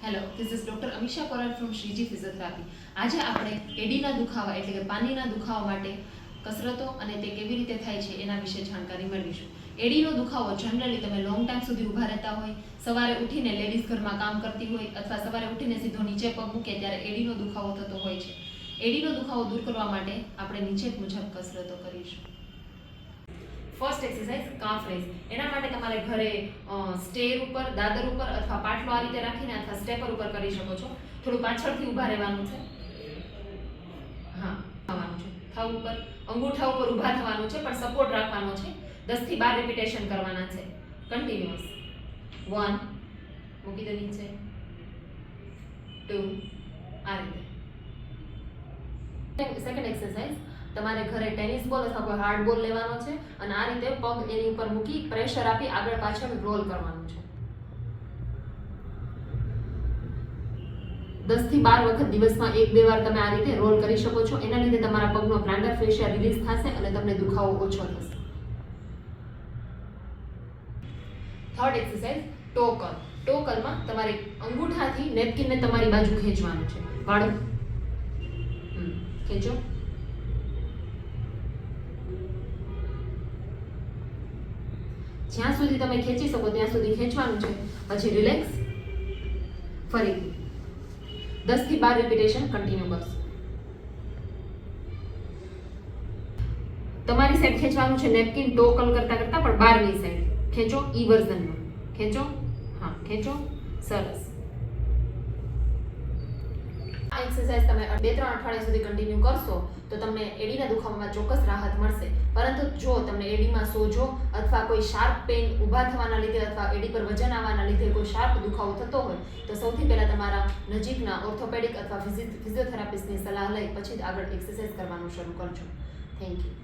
Hello, this is doctor Amisha Korat from Shriji physiotherapy. આજે આપણે એડીના દુખાવા એટલે કે પાનીના દુખાવા માટે કસરતો અને તે કેવી રીતે થાય છે એના વિશે જાણકારી મેળવીશું. એડીનો દુખાવો જનરલી તમે લોંગ ટાઈમ સુધી ઊભા રહેતા હોય, સવારે ઉઠીને લેડીઝ ઘરમાં કામ કરતી હોય અથવા સવારે ઉઠીને સીધો નીચે પગ મૂકે ત્યારે એડીનો દુખાવો થતો હોય છે. એડીનો દુખાવો દૂર કરવા માટે આપણે નીચે મુજબ કસરતો કરીશું. First exercise calf raise. એના માટે તમારે ઘરે સ્ટેર ઉપર, દાદર ઉપર અથવા પાટલો આ રીતે રાખીને અથવા સ્ટેપર ઉપર કરી શકો છો. થોડું પાછળથી ઊભા રહેવાનું છે. હા, થવાનું છે. થવ ઉપર, અંગૂઠા ઉપર ઊભા થવાનું છે પણ સપોર્ટ રાખવાનો છે. 10 થી 12 રિપીટેશન કરવાના છે. કન્ટિન્યુઅસ. 1 મૂકી દો નીચે, 2 આ રીતે. સેકન્ડ એક્સરસાઇઝ, તમારે ઘરે ટેનિસ બોલ અથવા કોઈ હાર્ડ બોલ લેવાનો છે અને આ રીતે પગ એની ઉપર મૂકી પ્રેશર આપી આગળ પાછળ રોલ કરવાનું છે. 10 થી 12 વખત દિવસમાં 1-2 વાર તમે આ રીતે રોલ કરી શકો છો. એના લીધે તમારા પગનો પ્લાન્ટર ફેશિયા રિલીઝ થશે અને તમને દુખાવો ઓછો થશે. થર્ડ એક્સરસાઇઝ ટો કર્લ. ટો કર્લમાં તમારે અંગૂઠાથી નેપકિનને તમારી બાજુ ખેંચવાનું છે. વાળો, ખેંચો. જ્યાં સુધી તમે ખેંચી શકો ત્યાં સુધી ખેંચવાનું છે. પછી રિલેક્સ. ફરીથી 10 થી 12 રિપીટેશન કન્ટિન્યુ કરશો. તમારી સાઈડ ખેંચવાનું છે નેપકિન ટો કર્લ કરતા કરતા પણ બહારની સાઈડ ખેંચો. ઈ વર્ઝનમાં ખેંચો. હા, ખેંચો. સરસ. આ એક્સરસાઇઝ તમે 2-3 અઠવાડિયા સુધી કન્ટિન્યુ કરશો તો તમને એડીના દુખાવામાં ચોક્કસ રાહત મળશે. પરંતુ જો તમને એડીમાં સોજો અથવા કોઈ શાર્પ પેઇન ઊભા થવાના લીધે અથવા એડી પર વજન આવવાના લીધે કોઈ શાર્પ દુખાવો થતો હોય તો સૌથી પહેલા તમારા નજીકના ઓર્થોપેડિક અથવા ફિઝિયોથેરાપિસ્ટની સલાહ લઈ પછી જ આગળ એક્સરસાઇઝ કરવાનું શરૂ કરજો. Thank you.